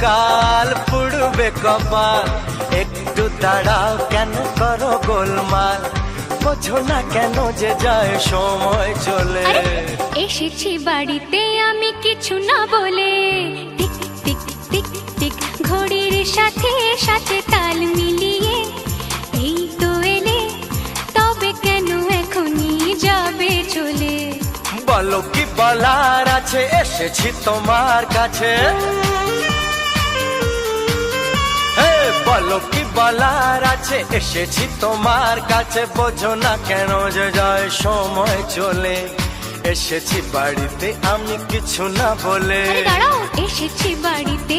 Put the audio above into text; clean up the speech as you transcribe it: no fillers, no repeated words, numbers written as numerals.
কাল পুড়বে কপাল, একটু দাঁড়াও কেন করো গোলমাল, বোঝো না কেন যে যায় সময় চলে। আরে, এসেছি বাড়িতে আমি কিছু না বলে, টিক টিক টিক টিক ঘড়ির সাথে সাথে তাল মিলিয়ে, এই তো এলে তবে কেন এখনই যাবে চলে। বলো কি বলার আছে, এসেছি তোমার কাছে। হে, বলো কি বলার আছে, এসেছি তোমার কাছে, বোঝো না কেন যে যায় সময় চলে। এসেছি বাড়িতে আমি কিছু না বলে। আরে দাঁড়াও, এসেছি বাড়িতে